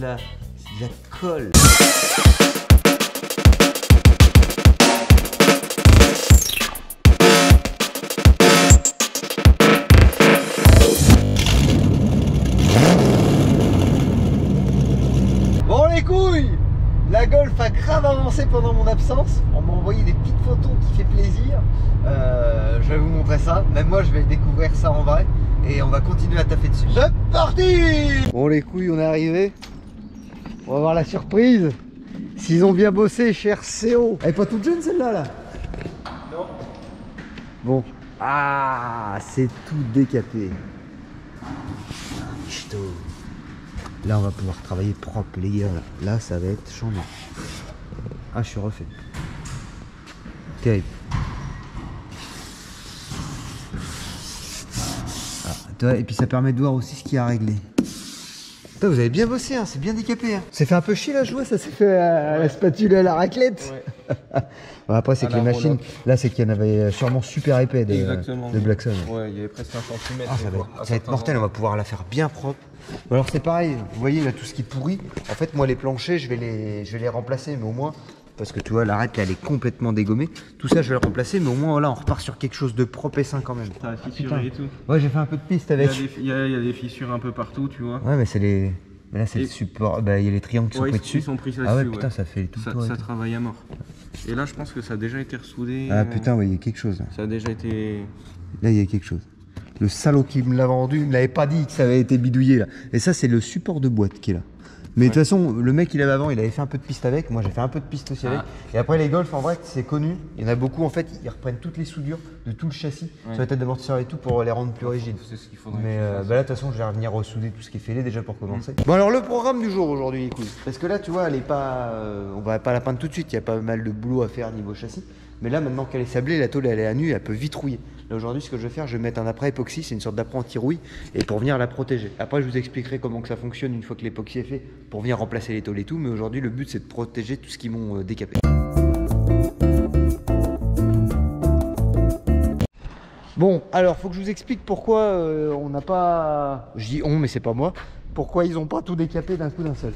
la colle. Bon les couilles, la Golf a grave avancé pendant mon absence. On m'a envoyé des petites photos qui fait plaisir. Je vais vous montrer ça. Même moi je vais découvrir ça en vrai. Et on va continuer à taffer dessus. C'est parti! Bon les couilles, on est arrivé. On va voir la surprise. S'ils ont bien bossé, cher CO. Elle est pas toute jeune celle-là là? Non. Bon. Ah, c'est tout décapé. Ch'to. Là on va pouvoir travailler propre les gars. Là ça va être chambé. Ah, je suis refait. Terrible. Et puis ça permet de voir aussi ce qu'il y a à régler. Putain, vous avez bien bossé, hein, c'est bien décapé. Hein. C'est fait un peu chier la joie, ça s'est fait à la spatule et à la raclette. Ouais. Bon, après c'est que les machines, là c'est qu'il y en avait sûrement super épais de Blackson. Ouais, il y avait presque 1 cm. Ah, ça va être mortel, on va pouvoir la faire bien propre. Bon, alors c'est pareil, vous voyez là tout ce qui est pourri. En fait moi les planchers je vais les remplacer, mais au moins... Parce que tu vois, l'arête elle est complètement dégommée. Tout ça, je vais le remplacer, mais au moins voilà, on repart sur quelque chose de propre et sain quand même. T'as fissuré et tout. Ouais, j'ai fait un peu de piste avec. Il y a des fissures un peu partout, tu vois. Ouais, mais c'est les. Mais là, c'est le support. Bah, il y a les triangles qui sont pris dessus. Ils sont pris là-dessus. Ah ouais, putain, ça fait tout le tour. Ça travaille à mort. Et là, je pense que ça a déjà été ressoudé. Ah putain, ouais, il y a quelque chose là. Ça a déjà été. Là, il y a quelque chose. Le salaud qui me l'a vendu, il me l'avait pas dit que ça avait été bidouillé là. Et ça, c'est le support de boîte qui est là. Mais de toute façon, le mec il avait avant, il avait fait un peu de piste avec. Moi j'ai fait un peu de piste aussi avec. Et après les Golf, en vrai, c'est connu. Il y en a beaucoup en fait, ils reprennent toutes les soudures de tout le châssis sur la tête d'amortisseur et tout pour les rendre plus rigides. C'est ce qu'il faudrait. Mais bah là de toute façon, je vais revenir ressouder tout ce qui est fêlé déjà pour commencer. Bon alors le programme du jour aujourd'hui, écoute. Parce que là, tu vois, elle est pas, on va pas la peindre tout de suite. Il y a pas mal de boulot à faire niveau châssis. Mais là, maintenant qu'elle est sablée, la tôle elle est à nu, elle peut vite rouiller. Là aujourd'hui, ce que je vais faire, je vais mettre un après époxy, c'est une sorte d'après anti-rouille, et pour venir la protéger. Après, je vous expliquerai comment que ça fonctionne une fois que l'époxy est fait, pour venir remplacer les tôles et tout. Mais aujourd'hui, le but c'est de protéger tout ce qui m'ont décapé. Bon, alors faut que je vous explique pourquoi on n'a pas. Je dis on, mais c'est pas moi. Pourquoi ils n'ont pas tout décapé d'un coup d'un seul.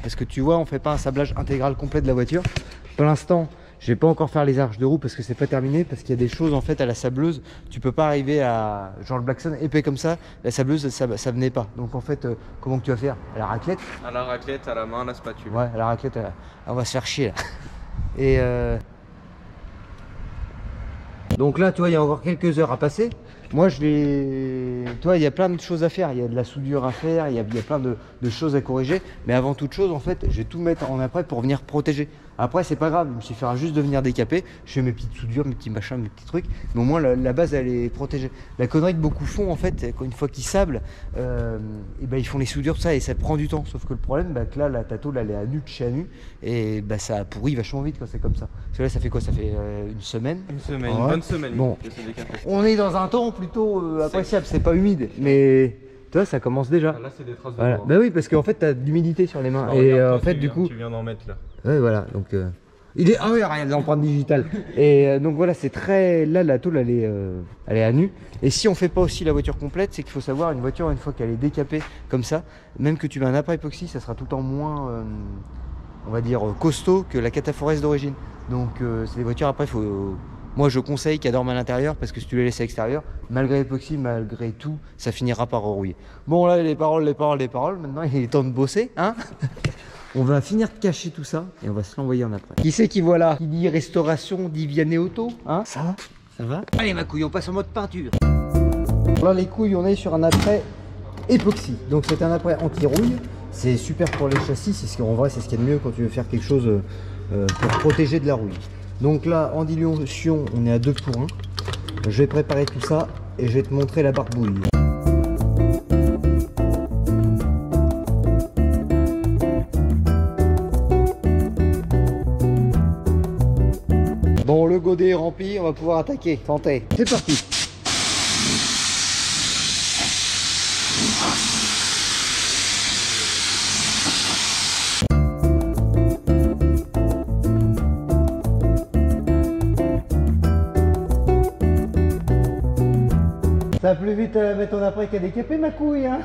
Parce que tu vois, on fait pas un sablage intégral complet de la voiture. Pour l'instant. Je vais pas encore faire les arches de roue parce que c'est pas terminé, parce qu'il y a des choses en fait à la sableuse, tu peux pas arriver à genre le Blackson épais comme ça, la sableuse ça venait pas. Donc en fait comment que tu vas faire? À la raclette? À la raclette, à la main, à la spatule. Ouais, à la raclette, on va se faire chier là. Et donc là tu vois il y a encore quelques heures à passer. Moi je vais, tu vois il y a plein de choses à faire, il y a de la soudure à faire, il y a plein de choses à corriger. Mais avant toute chose en fait je vais tout mettre en après pour venir protéger. Après c'est pas grave, il me suffira juste de venir décaper. Je fais mes petites soudures, mes petits machins, mes petits trucs. Mais au moins la base elle est protégée. La connerie que beaucoup font en fait, une fois qu'ils sablent, et ben ils font les soudures tout ça et ça prend du temps. Sauf que le problème bah, que là la tôle elle est à nu de chez à nu. Et bah ça pourrit vachement vite quand c'est comme ça. Parce que là ça fait quoi? Ça fait une semaine. Une semaine, ouais. Une bonne semaine. Bon. Que ça décape. On est dans un temps plutôt appréciable, c'est pas humide. Mais tu vois ça commence déjà. Là c'est des traces de voilà. bois. Bah oui parce qu'en fait t'as de l'humidité sur les mains. Non, et regarde, en fait du coup. Tu viens d'en mettre là. Ouais voilà donc. Il est... Ah oui, regarde l'empreinte digitale. Et donc voilà, c'est très... Là, la tôle, elle est à nu. Et si on fait pas aussi la voiture complète, c'est qu'il faut savoir, une voiture, une fois qu'elle est décapée comme ça, même que tu mets un après époxy, ça sera tout le temps moins, on va dire, costaud que la Cataforest d'origine. Donc c'est des voitures, après, faut... Moi, je conseille qu'elle dorme à l'intérieur, parce que si tu les laisses à l'extérieur, malgré l'époxy, malgré tout, ça finira par rouiller. Bon, là, les paroles. Maintenant, il est temps de bosser, hein. On va finir de cacher tout ça et on va se l'envoyer en après. Qui c'est qui voit là? Qui dit restauration dit Vianney Auto, hein? Ça va? Ça va? Allez ma couille, on passe en mode peinture. Là les couilles, on est sur un après époxy. Donc c'est un après anti-rouille. C'est super pour les châssis, en vrai c'est ce qu'il y a de mieux quand tu veux faire quelque chose pour protéger de la rouille. Donc là en dilution on est à 2 pour 1. Je vais préparer tout ça et je vais te montrer la barbouille. Bon, le godet est rempli, on va pouvoir attaquer. Tentez. C'est parti. Ça va plus vite à mettre ton après qu'à décaper ma couille, hein.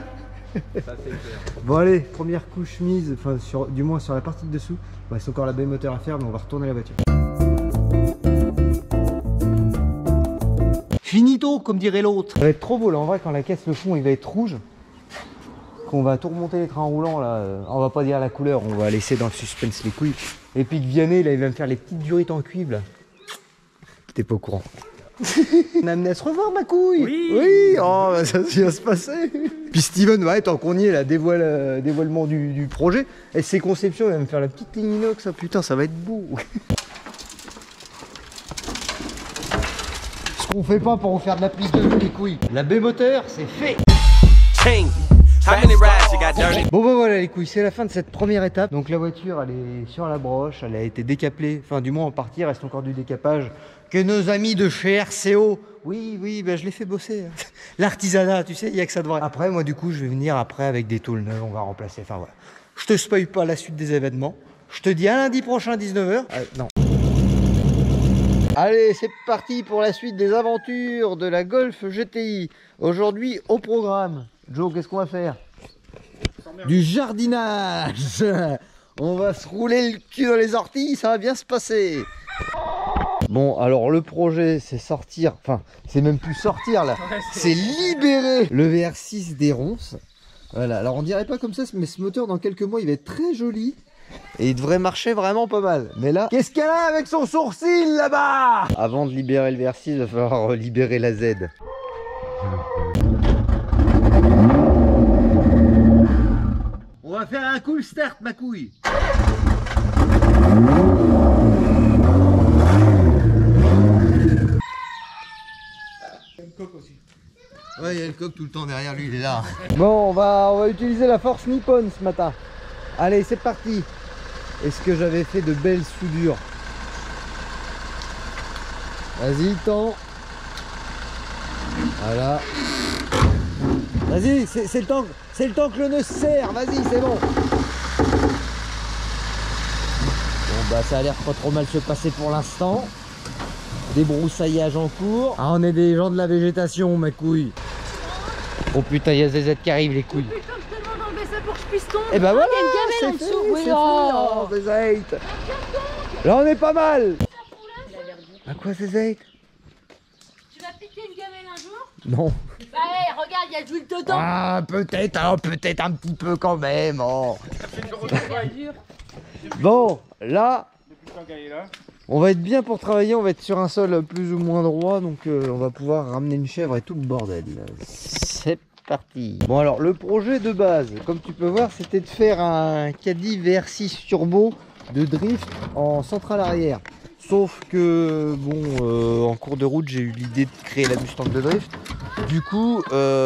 Ça c'est clair. Bon allez, première couche mise, enfin du moins sur la partie de dessous. Il reste encore la baie moteur à faire, mais on va retourner la voiture. Finito, comme dirait l'autre. Ça va être trop beau là, en vrai, quand la caisse, le fond, il va être rouge. Qu'on va tout remonter les trains roulants là. On va pas dire la couleur, on va laisser dans le suspense les couilles. Et puis que Vianney, là, il va me faire les petites durites en cuivre là. T'es pas au courant. On a amené à se revoir ma couille. Oui, oh bah, ça vient se passer. Puis Steven, ouais, tant qu'on y est là, dévoilement du projet. Et ses conceptions, il va me faire la petite ligne inox, putain, ça va être beau. Ce qu'on fait pas pour vous faire de la prise de vue les couilles. La baie moteur, c'est fait. Bon bah voilà les couilles, c'est la fin de cette première étape. Donc la voiture elle est sur la broche, elle a été décapelée, enfin du moins en partie, il reste encore du décapage que nos amis de chez RCO, oui bah, je les fais bosser. L'artisanat, tu sais, il y a que ça de vrai. Après moi du coup je vais venir après avec des tôles neuves, on va remplacer, enfin voilà. Je te spoil pas la suite des événements, je te dis à lundi prochain 19h. Non. Allez, c'est parti pour la suite des aventures de la Golf GTI. Aujourd'hui au programme. Joe, qu'est-ce qu'on va faire? Du jardinage. On va se rouler le cul dans les orties, ça va bien se passer. Bon, alors le projet, c'est sortir, enfin, c'est même plus sortir là, c'est libérer le VR6 des ronces. Voilà, alors on dirait pas comme ça, mais ce moteur dans quelques mois, il va être très joli. Et il devrait marcher vraiment pas mal. Mais là, qu'est-ce qu'elle a avec son sourcil là-bas? Avant de libérer le VR6, il va falloir libérer la Z. On va faire un cool start, ma couille. Il y a le coq aussi. Ouais, il y a le coq tout le temps derrière lui, il est là. Bon, on va utiliser la force Nippon ce matin. Allez, c'est parti. Est-ce que j'avais fait de belles soudures? Vas-y, tends. Voilà. Vas-y, c'est le temps que le nœud se serre, vas-y, c'est bon. Bon bah ça a l'air pas trop mal se passer pour l'instant. Débroussaillage en cours. Ah, on est des gens de la végétation, ma couille. Oh putain, il y a ZZ qui arrive, les couilles. Oh putain, je te demande d'enlever ça pour que je puisse tomber. Et bah voilà, il y a une gamelle en dessous. Oui, oh, ZZ. Là on est pas mal. À quoi ZZ? Tu vas piquer une gamelle un jour? Non. Bah hey, regarde, il y a de l'huile dedans. Ah, peut-être, hein, peut-être un petit peu quand même. Oh. Bon, là, on va être bien pour travailler, on va être sur un sol plus ou moins droit, donc on va pouvoir ramener une chèvre et tout le bordel. C'est parti. Bon alors, le projet de base, comme tu peux voir, c'était de faire un Caddy VR6 Turbo de drift en centrale arrière. Sauf que, bon, en cours de route, j'ai eu l'idée de créer la Mustang de drift. Du coup,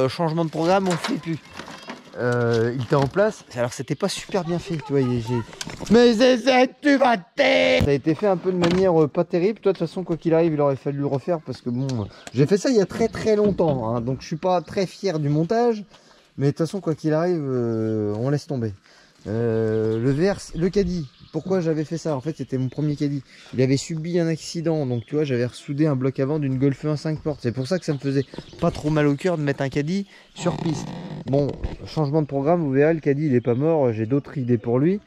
changement de programme, on ne fait plus. Il était en place. Alors, c'était pas super bien fait, tu vois. Mais ZZ, tu vas te taire! Ça a été fait un peu de manière pas terrible. Toi, de toute façon, quoi qu'il arrive, il aurait fallu le refaire parce que, bon, j'ai fait ça il y a très longtemps. Hein, donc, je suis pas très fier du montage. Mais de toute façon, quoi qu'il arrive, on laisse tomber. Le Caddy. Pourquoi j'avais fait ça? En fait, c'était mon premier Caddy. Il avait subi un accident, donc tu vois, j'avais ressoudé un bloc avant d'une Golf 1 5 portes. C'est pour ça que ça me faisait pas trop mal au cœur de mettre un Caddy sur piste. Bon, changement de programme, vous verrez, le Caddy il est pas mort, j'ai d'autres idées pour lui.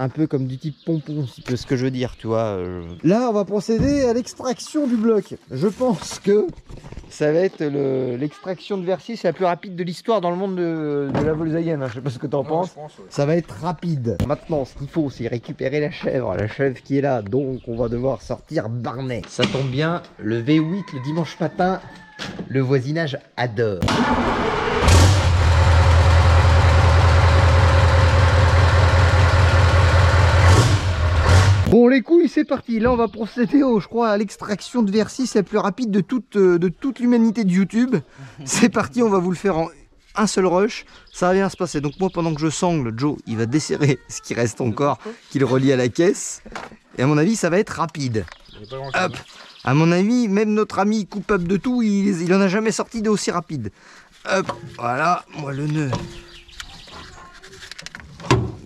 Un peu comme du type pompon, si tu vois ce que je veux dire, tu vois. Là, on va procéder à l'extraction du bloc. Je pense que ça va être l'extraction de VR6 la plus rapide de l'histoire dans le monde de la Volkswagen. Je sais pas ce que tu en penses. Ouais. Ça va être rapide. Maintenant, ce qu'il faut, c'est récupérer la chèvre qui est là. Donc, on va devoir sortir Barnet. Ça tombe bien, le V8 le dimanche matin, le voisinage adore. Bon les couilles, c'est parti. Là on va procéder je crois à l'extraction de VR6 la plus rapide de toute l'humanité de YouTube. C'est parti, on va vous le faire en un seul rush. Ça va bien se passer. Donc moi pendant que je sangle, Joe il va desserrer ce qui reste encore, qu'il relie à la caisse. Et à mon avis ça va être rapide. Hop. À mon avis, même notre ami coupable de tout, il en a jamais sorti d'aussi rapide. Hop, voilà, moi le nœud.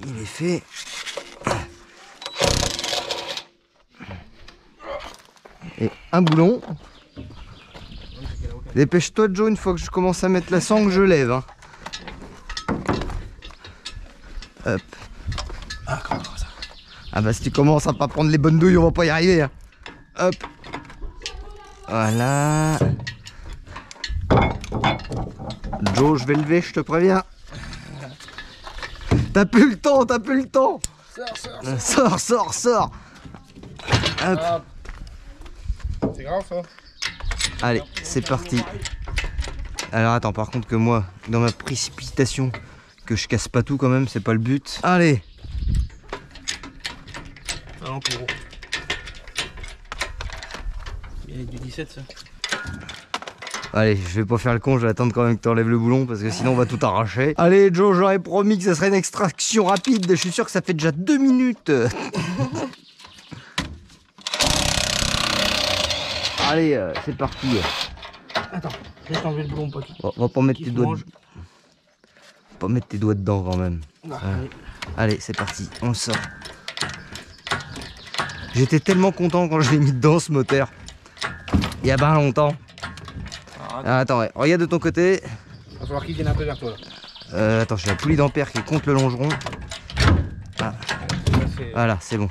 Il est fait. Et un boulon. Dépêche-toi Joe, une fois que je commence à mettre la sangle, je lève. Hein. Hop. Ah, comment ça? Ah bah si tu commences à pas prendre les bonnes douilles, on va pas y arriver. Hein. Hop. Voilà. Joe, je vais lever, je te préviens. T'as plus le temps, t'as plus le temps. Sors. Hop. Ah. C'est grave ça. Allez, c'est parti. Alors attends, par contre que moi, dans ma précipitation, que je casse pas tout quand même, c'est pas le but. Allez. Ah non, pour gros. Il y a du 17 ça. Allez, je vais pas faire le con, je vais attendre quand même que tu enlèves le boulon parce que sinon on va tout arracher. Allez Joe, j'aurais promis que ça serait une extraction rapide, je suis sûr que ça fait déjà 2 minutes. Allez, c'est parti. Attends, je vais t'enlever le boulon pas tout. On va pas mettre tes doigts. Pas mettre tes doigts dedans quand même. Ah, Allez, c'est parti, on le sort. J'étais tellement content quand je l'ai mis dedans ce moteur. Il y a bien longtemps. Ah, attends, ouais. Regarde de ton côté. Il va falloir qu'il vienne un peu vers toi là. Attends, j'ai la poulie d'ampère qui est contre le longeron. Ah. Voilà, c'est bon.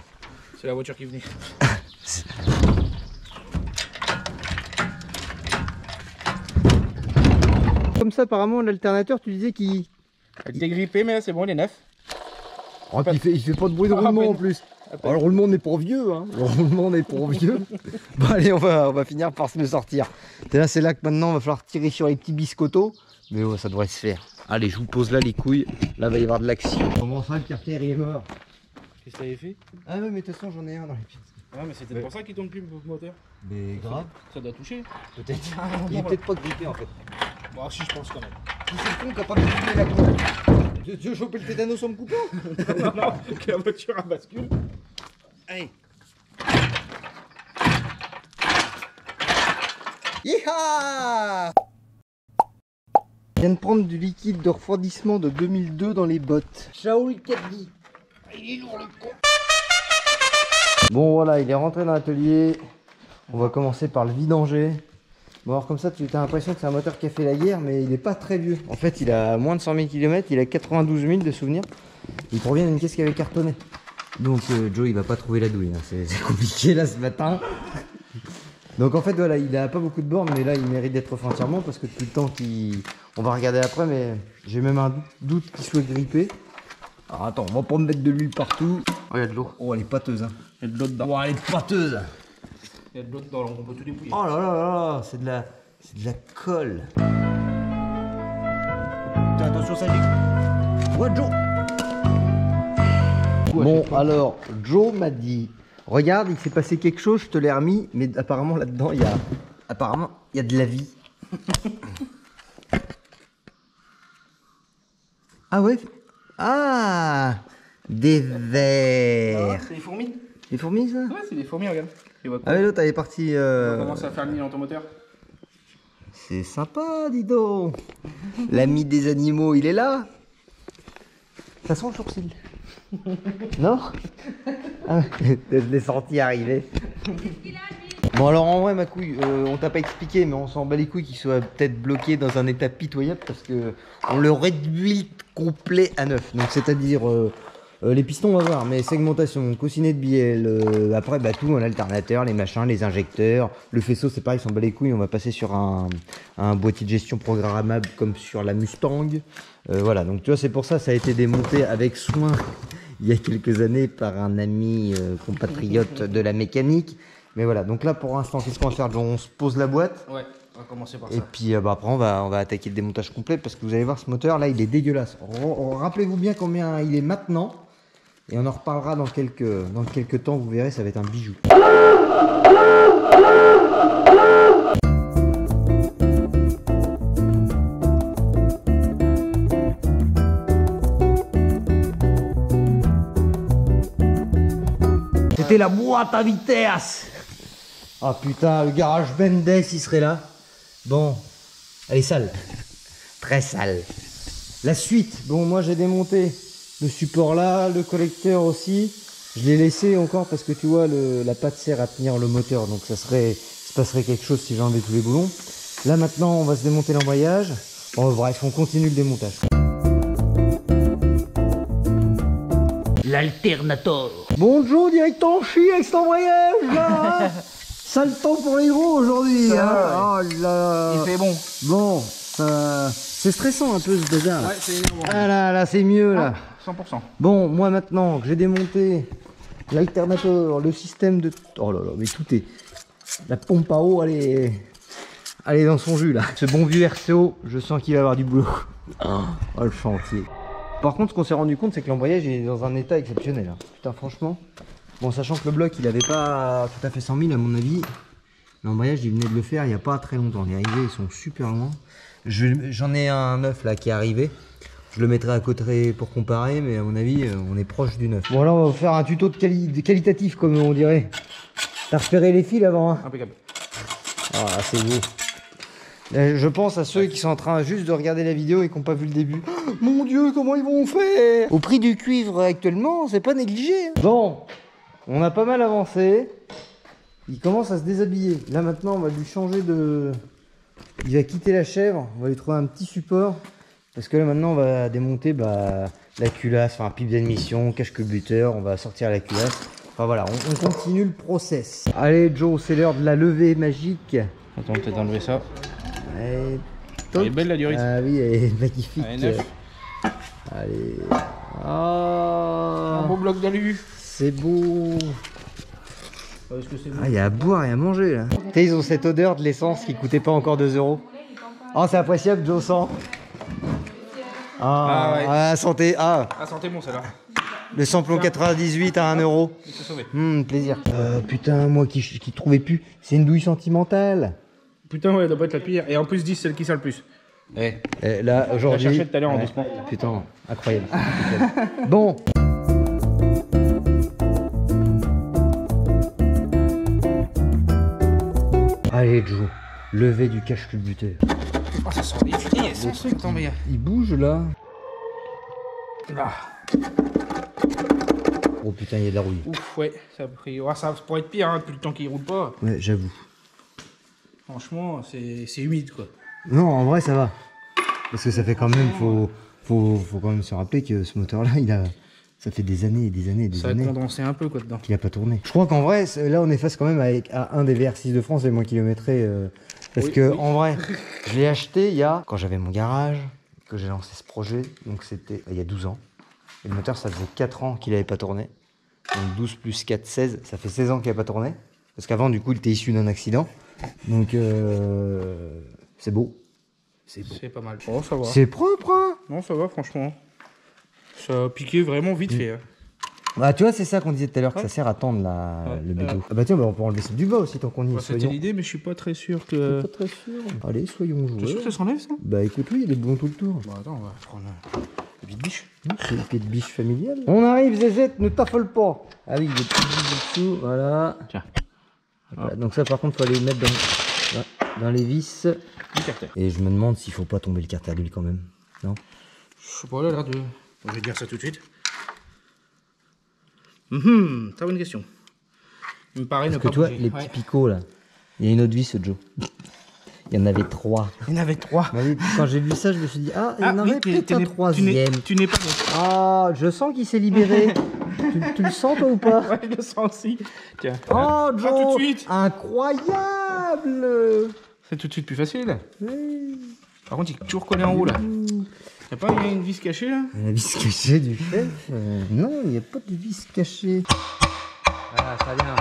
C'est la voiture qui venait. Comme ça, apparemment, l'alternateur, tu disais qu'il... Il était grippé, mais là c'est bon, il est neuf. Oh, puis il fait pas de bruit de roulement en plus. Oh, le roulement n'est pas vieux, hein. Le roulement n'est pas vieux. Bon, allez, on va finir par se le sortir. Et là, c'est là que maintenant, il va falloir tirer sur les petits biscottos. Mais ouais, ça devrait se faire. Allez, je vous pose là les couilles. Là, il va y avoir de l'action. Comment ça, le carter, il est mort? Qu'est-ce que t'avais fait? Ah ouais, mais de toute façon, j'en ai un dans les pieds. Ouais, mais c'est peut-être pour ça qu'il tourne plus le moteur. Mais grave. Ça doit toucher. Peut-être. Il est peut-être pas grippé en fait. Bon, si, je pense quand même. Si c'est le con qui a pas pu couper la clé. Tu veux choper le tétanos en me coupant? Non, que la voiture a bascule. Allez. Yeeha! Je viens de prendre du liquide de refroidissement de 2002 dans les bottes. Shaoul Kaddi. Il est lourd le con. Bon voilà, il est rentré dans l'atelier. On va commencer par le vidanger. Bon alors comme ça tu as l'impression que c'est un moteur qui a fait la guerre, mais il n'est pas très vieux. En fait il a moins de 100 000 km, il a 92 000 de souvenirs. Il provient d'une caisse qui avait cartonné. Donc Joe il va pas trouver la douille, hein. C'est compliqué là ce matin. Donc en fait voilà, il a pas beaucoup de bornes, mais là il mérite d'être refait entièrement parce que depuis le temps qu'il... On va regarder après, mais j'ai même un doute qu'il soit grippé. Alors attends, on va pas me mettre de l'huile partout. Oh, il y a de l'eau. Oh elle est pâteuse hein. Il y a de l'eau dedans. Oh elle est pâteuse. Il y a de l'eau dedans, on peut tout dépouiller. Oh là là là, c'est de la colle. Attention ça gicle. Ouais Joe. Bon alors, Joe m'a dit, regarde il s'est passé quelque chose, je te l'ai remis, mais apparemment là-dedans il y a de la vie. Ah ouais. Ah, des vers. C'est les fourmis. Les fourmis ça? Ouais, c'est des fourmis, regarde. Ah oui l'autre elle est partie... On commence à faire le nid dans ton moteur. C'est sympa, dis donc. L'ami des animaux, il est là. Ça sent le sourcil. Non? Ah, je l'ai senti arriver. Bon alors en vrai ma couille, on t'a pas expliqué, mais on s'en bat les couilles qu'il soit peut-être bloqué dans un état pitoyable parce que on le réduit complet à neuf. Donc c'est-à-dire les pistons on va voir, mais segmentation, coussinet de bielle, après bah tout, un alternateur, les machins, les injecteurs, le faisceau c'est pareil, on s'en bat les couilles, on va passer sur un boîtier de gestion programmable comme sur la Mustang. Voilà, donc tu vois c'est pour ça ça a été démonté avec soin il y a quelques années par un ami compatriote de la mécanique. Mais voilà, donc là pour l'instant, qu'est-ce qu'on va faire? On se pose la boîte. Ouais, on va commencer par ça. Et puis bah, après on va attaquer le démontage complet parce que vous allez voir ce moteur là il est dégueulasse. Rappelez-vous bien combien il est maintenant. Et on en reparlera dans quelques temps, vous verrez ça va être un bijou. C'était la boîte à vitesse. Ah putain, le garage Mendes il serait là. Bon, elle est sale. Très sale. La suite, bon moi j'ai démonté le support là, le collecteur aussi. Je l'ai laissé encore parce que tu vois la patte sert à tenir le moteur. Donc il se passerait quelque chose si j'enlevais tous les boulons. Là maintenant on va se démonter l'embrayage. Bon, bref, on continue le démontage. l'alternator. Bon Joe, direct en Chine avec cet embrayage là. Sale temps pour les gros aujourd'hui. Ça Hein. va, Oh là. Il fait bon. Bon, c'est stressant un peu ce bazar. Ouais, c'est énervant. Ah là, c'est mieux là. 100%. Bon, moi maintenant que j'ai démonté l'alternateur, le système de... Oh là là, mais tout est... La pompe à eau, elle est dans son jus là. Ce bon vieux RCO, je sens qu'il va avoir du boulot. Oh, le chantier. Par contre, ce qu'on s'est rendu compte, c'est que l'embrayage est dans un état exceptionnel. Hein. Putain, franchement. Bon, sachant que le bloc, il avait pas tout à fait 100 000 à mon avis. L'embrayage, il venait de le faire il n'y a pas très longtemps. Les rivets, ils sont super loin. J'en ai un neuf là qui est arrivé. Je le mettrai à côté pour comparer, mais à mon avis, on est proche du neuf. Bon, là, on va faire un tuto de qualitatif, comme on dirait. T'as repéré les fils avant, hein? Impeccable. Ah, c'est beau. Je pense à ceux qui sont en train juste de regarder la vidéo et qui n'ont pas vu le début. Oh, mon Dieu, comment ils vont faire? Au prix du cuivre actuellement, c'est pas négligé. Bon, on a pas mal avancé. Il commence à se déshabiller. Là, maintenant, on va lui changer de... Il va quitter la chèvre. On va lui trouver un petit support. Parce que là maintenant on va démonter la culasse, enfin pipe d'admission, cache-culbuteur, on va sortir la culasse. Enfin voilà, on continue le process. Allez Joe, c'est l'heure de la levée magique. Attends, peut-être enlever ça. Allez, Elle est belle la durite. ah oui, elle est magnifique. Elle est neuf. Allez. Un Oh, beau bloc d'alu. c'est beau. Est-ce que c'est Ah, il y a à boire et à manger là. Tu sais, ils ont cette odeur de l'essence qui coûtait pas encore 2 €. Oh, c'est appréciable, Joe sent. Ah, ouais. ah, santé. Ah, Ah, sentez bon celle-là. le samplon 98 à 1 €. Il s'est sauvé. Plaisir. Putain, moi qui trouvais plus. C'est une douille sentimentale. Putain, ouais, elle doit pas être la pire. Et en plus, 10, celle qui sert le plus. Eh, Et là, je la aujourd'hui. cherchais tout à l'heure en doucement. Putain, incroyable. Bon. Allez, Joe. Levé du cache-culbuteur. Oh, ça sent les sans truc, attends, mais. Il bouge là. Ah, Oh putain, il y a de la rouille. ouf, ouais. Ça, a pris... oh, ça pourrait être pire hein, depuis le temps qu'il roule pas. Ouais, j'avoue. Franchement, c'est humide quoi. Non, en vrai, ça va. Parce que ça fait quand même. Faut quand même se rappeler que ce moteur-là, ça fait des années et des années et des Ça va années condenser un peu quoi dedans. qu'il a pas tourné. Je crois qu'en vrai, là, on est face quand même à un des VR6 de France les moins kilométrés. Parce Oui, que oui. en vrai, je l'ai acheté quand j'avais mon garage, que j'ai lancé ce projet. Donc c'était il y a 12 ans. Et le moteur, ça faisait 4 ans qu'il n'avait pas tourné. Donc 12 plus 4, 16. Ça fait 16 ans qu'il n'a pas tourné. Parce qu'avant, du coup, il était issu d'un accident. Donc c'est beau. C'est beau. C'est pas mal. Oh, ça va. C'est propre, hein? Non, ça va, franchement. Ça a piqué vraiment vite fait. Hein. Bah, tu vois, c'est ça qu'on disait tout à l'heure, que Ouais. ça sert à tendre Ouais. le bédo. Ah bah tiens, on peut enlever celle du bas aussi tant qu'on y est. Bah, c'était soyons. l'idée, mais je suis pas très sûr Je que. suis pas très sûr. Allez, soyons T'es sûr joueurs. que ça s'enlève ça? Bah écoute, oui, il est bon tout le tour. Bah attends, on va prendre une petite biche. C'est le pied de biche familial. On arrive, Zézette, ne t'affole pas. Ah oui, des petits bisous dessous, voilà. Tiens. Voilà, donc ça, par contre, faut aller le mettre dans les vis. Du carter. Et je me demande s'il faut pas tomber le carter à l'huile quand même. Non? Je sais pas, là, l'air de. Je vais dire ça tout de suite. Très bonne question. Il me paraît Parce ne que pas toi, bouger. les Ouais. petits picots là, il y a une autre vis, Joe. Il y en avait 3. Il y en avait 3. Bah oui, quand j'ai vu ça, je me suis dit, ah, il y en aurait peut-être un troisième. Tu n'es pas bon. Ah, je sens qu'il s'est libéré. tu le sens toi ou pas? Ouais, je le sens aussi. Tiens. Oh, Ah, Joe, tout de suite. incroyable. C'est tout de suite plus facile. Oui. Par contre, il est toujours collé en haut là. Y'a pas une vis cachée là? La vis cachée du chef non, il n'y a pas de vis cachée. Voilà, ça vient.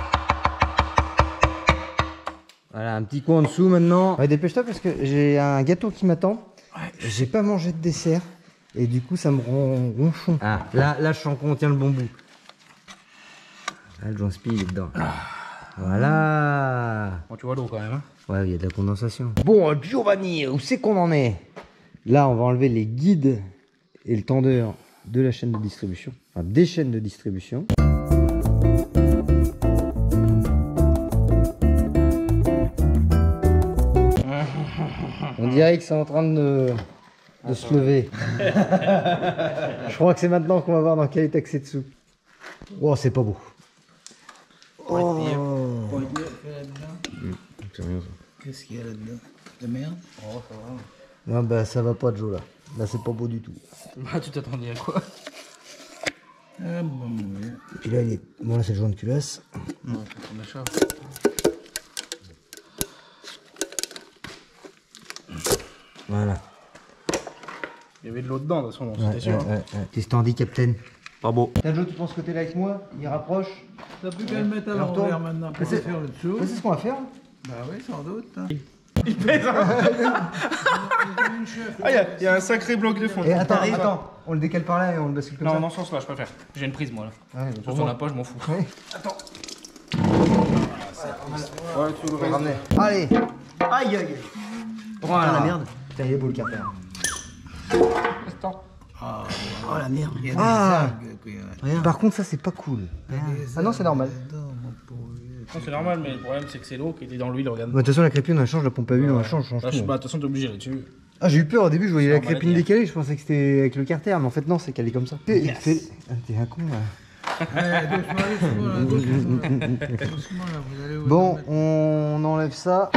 Voilà, un petit coup en dessous maintenant. Ouais, dépêche-toi parce que j'ai un gâteau qui m'attend. Ouais. J'ai pas mangé de dessert. Et du coup, ça me rend ronchon. Ah, là, je sens qu'on tient le bon bout. Là, le joint spi, il est dedans. Voilà. Bon, tu vois l'eau quand même. Hein. Ouais, il y a de la condensation. Bon, Giovanni, où c'est qu'on en est? Là, on va enlever les guides et le tendeur de la chaîne de distribution. Enfin, des chaînes de distribution. On dirait que c'est en train de se lever. Je crois que c'est maintenant qu'on va voir dans quel état que c'est dessous. Oh, c'est pas beau. Oh. C'est rien ça. Qu'est-ce qu'il y a là-dedans? De merde? Oh, ça va. Non, bah ça va pas, Joe, là. Là, c'est pas beau du tout. Bah, tu t'attendais à quoi? Ah, bon, oui. Et puis là, il est... Bon, là, c'est le joint de culasse. Non, on achète. Voilà. Il y avait de l'eau dedans, de toute façon, c'était sûr. Qu'est-ce que t'en dis, Captain? Pas beau. Joe, tu penses que t'es là avec moi? Il rapproche. T'as plus qu'à le mettre à Alors, toi, l'envers maintenant pour c'est- le faire le dessous. C'est ce qu'on va faire. Bah oui, sans doute. Hein. Ah, il y a un sacré bloc de fond. Et attends, on le décale par là et on le bascule comme Non, ça. dans ce sens-là, je préfère. J'ai une prise, moi, là. Ah ouais, Sur ton appât, je m'en fous. Ouais. Ouais, tu le On va ramener. Allez. Aïe aïe aïe. Voilà. la merde. Putain, il est beau le carter. Oh la merde. Il y a des Ah. algues, quoi. Par contre, ça c'est pas cool. Ah non, c'est normal. Non, c'est normal, mais le problème, c'est que c'est l'eau qui était dans l'huile, regarde. De toute façon, la crépine, on la change, la pompe à huile, on la change. Bah, tout. bah, de toute façon, t'es obligé là-dessus. Ah, j'ai eu peur au début, je voyais la normal à crépine dire. décalée, je pensais que c'était avec le carter, mais en fait, non, c'est qu'elle est comme ça. Ah, t'es un con là. Doucement, là, doucement, là, vous allez où Bon, mettre- on enlève ça.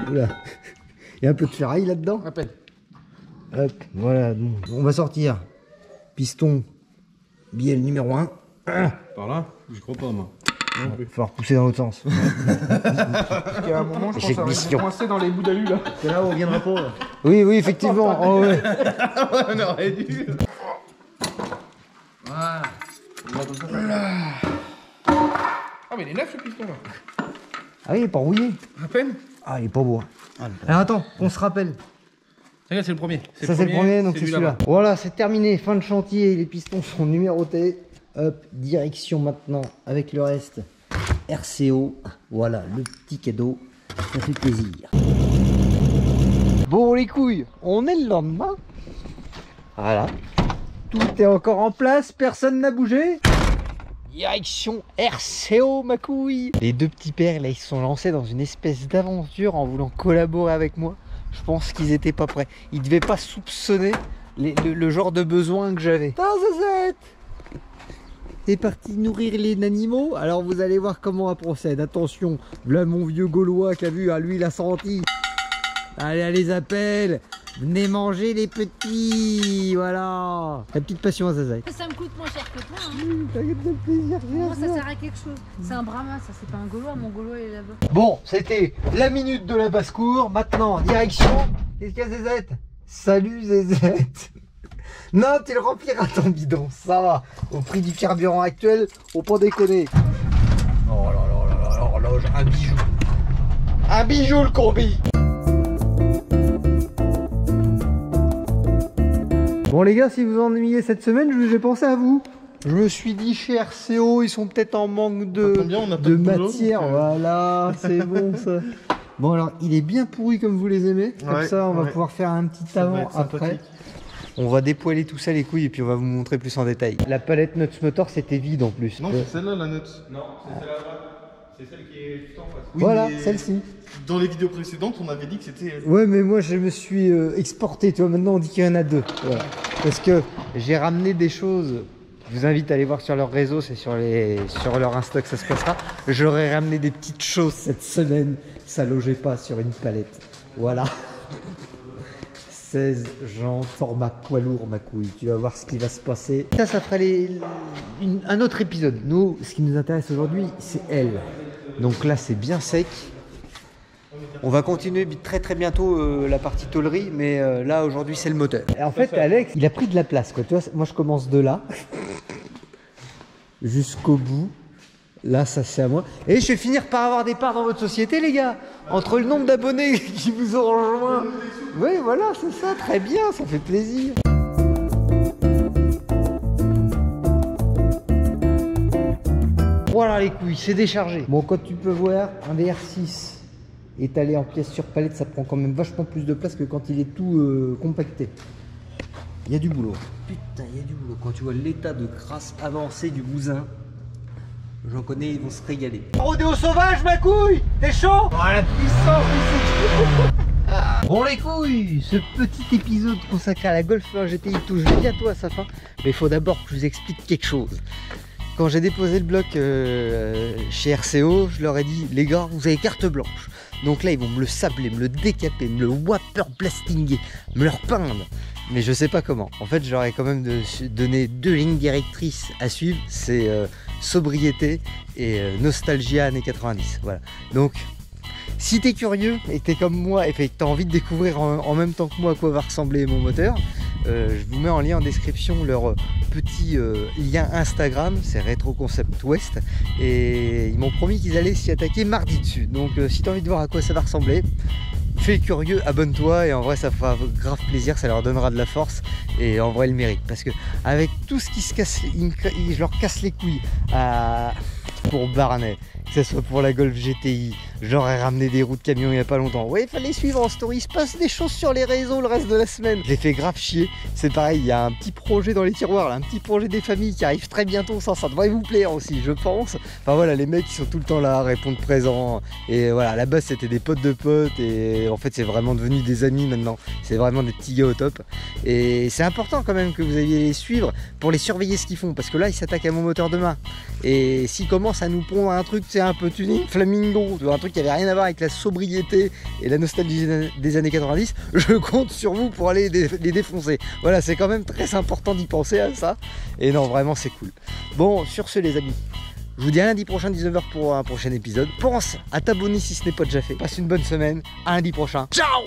Oula. Il y a un peu de ferraille là-dedans. À peine. Hop, voilà, bon, on va sortir. Piston, bielle numéro 1. Par là? J'y crois pas, moi. Il va falloir pousser dans l'autre sens. Parce qu'à un moment, je Échec pense que ça mission. va coincer dans les bouts d'alu, là. C'est là où on reviendra pas. Là. Oui, oui, effectivement. Oh, ouais. On aurait dû. Voilà. Ah, mais il est neuf, ce piston, là. Ah oui, il est pas rouillé. À peine. Ah, il est pas beau. Alors attends, on se rappelle. Regarde, c'est le premier. Ça c'est le premier, donc c'est lui celui-là. là-bas. Voilà, c'est terminé, fin de chantier, les pistons sont numérotés. Hop, direction maintenant avec le reste. RCO, voilà, le petit cadeau, ça fait plaisir. Bon les couilles, on est le lendemain. Voilà, tout est encore en place, personne n'a bougé. Direction RCO ma couille. Les deux petits pères là, ils se sont lancés dans une espèce d'aventure en voulant collaborer avec moi. Je pense qu'ils étaient pas prêts. Ils devaient pas soupçonner le genre de besoin que j'avais. C'est parti nourrir les animaux. Alors vous allez voir comment on procède. Attention, là mon vieux Gaulois qui a vu, lui il a senti. Allez, elle les appelle. Venez manger les petits. Voilà. La petite passion à Zazaï. Ça me coûte moins cher que toi. Hein. T'inquiète de plaisir. Moi, ça sert à quelque chose. C'est un Brahma, ça, c'est pas un Gaulois. Mon Gaulois, il est là-bas. Bon, c'était la minute de la basse-cour. Maintenant, direction. Qu'est-ce qu'il y a, Zézette? Salut, Zézette. Non, tu le rempliras ton bidon. Ça va. Au prix du carburant actuel, faut pas déconner. Oh là là là là là là, un bijou. Un bijou, le combi. Bon, les gars, si vous ennuyez cette semaine, j'ai pensé à vous. Je me suis dit, chez RCO, ils sont peut-être en manque de, Ça tombe bien, on a pas de de boulot, matière. donc, Voilà, c'est bon ça. Bon, alors, il est bien pourri comme vous les aimez. Comme Ouais, ça, on va ouais. pouvoir faire un petit Ça va avant être après. sympathique. On va dépoiler tout ça les couilles et puis on va vous montrer plus en détail. La palette Nuts Motor c'était vide en plus. Non, c'est celle-là, la note. Non, c'est celle-là. C'est celle qui est tout en face. Voilà, celle-ci. Dans les vidéos précédentes, on avait dit que c'était. Ouais, mais moi je me suis exporté, tu vois, maintenant on dit qu'il y en a deux. Voilà. Parce que j'ai ramené des choses. Je vous invite à aller voir sur leur réseau, c'est sur leur Insta que ça se passera. J'aurais ramené des petites choses cette semaine, ça logeait pas sur une palette. Voilà. 16 jantes, format poids lourd ma couille, tu vas voir ce qui va se passer. Ça fera un autre épisode. Nous, ce qui nous intéresse aujourd'hui, c'est elle. Donc là, c'est bien sec. On va continuer très très bientôt la partie tôlerie, mais là aujourd'hui c'est le moteur. Et en fait, Alex, il a pris de la place, quoi. Tu vois, moi je commence de là jusqu'au bout. Là, ça c'est à moi. Et je vais finir par avoir des parts dans votre société, les gars. Entre le nombre d'abonnés qui vous ont rejoint. Oui, voilà, c'est ça, très bien, ça fait plaisir. Voilà les couilles, c'est déchargé. Bon, quand tu peux voir, un VR6 étalé en pièces sur palette, ça prend quand même vachement plus de place que quand il est tout compacté. Il y a du boulot. Putain, il y a du boulot. Quand tu vois l'état de crasse avancée du bousin, j'en connais, ils vont se régaler. Rodéo sauvage, ma couille! T'es chaud? Oh, la puissance du Bon les couilles, ce petit épisode consacré à la Golf 1 GTI touche bientôt à sa fin. Mais il faut d'abord que je vous explique quelque chose. Quand j'ai déposé le bloc chez RCO, je leur ai dit, les gars, vous avez carte blanche. Donc là, ils vont me le sabler, me le décaper, me le whopper blastinguer, me le repeindre. mais je sais pas comment. En fait, j'aurais quand même donné 2 lignes directrices à suivre, c'est sobriété et nostalgia années 90. Voilà. Donc, si t'es curieux et que t'es comme moi et que t'as envie de découvrir en même temps que moi à quoi va ressembler mon moteur, je vous mets en lien en description leur petit lien Instagram, c'est Retro Concept West, et ils m'ont promis qu'ils allaient s'y attaquer mardi dessus. Donc si t'as envie de voir à quoi ça va ressembler, fais le curieux, abonne-toi, et en vrai ça fera grave plaisir, ça leur donnera de la force, et en vrai ils le méritent, parce que avec tout ce qui se casse, je leur casse les couilles pour Barnet, que ce soit pour la Golf GTI, j'aurais ramené des roues de camion il n'y a pas longtemps. Ouais, il fallait suivre en story, il se passe des choses sur les réseaux le reste de la semaine. Je les fais grave chier. C'est pareil, il y a un petit projet dans les tiroirs, là, un petit projet des familles qui arrive très bientôt, ça devrait vous plaire aussi, je pense. Enfin voilà, les mecs qui sont tout le temps là, répondent présents. Et voilà, à la base c'était des potes de potes, et en fait c'est vraiment devenu des amis maintenant. C'est vraiment des petits gars au top. Et c'est important quand même que vous alliez les suivre pour les surveiller ce qu'ils font, parce que là ils s'attaquent à mon moteur demain. Et s'ils commencent à nous pondre un truc, c'est un peu tuning flamingo, un truc qui avait rien à voir avec la sobriété et la nostalgie des années 90, je compte sur vous pour aller les défoncer. Voilà, c'est quand même très important d'y penser à ça. Et non, vraiment c'est cool. Bon, sur ce les amis, je vous dis à lundi prochain 19h pour un prochain épisode. Pense à t'abonner si ce n'est pas déjà fait. Passe une bonne semaine, à lundi prochain. Ciao.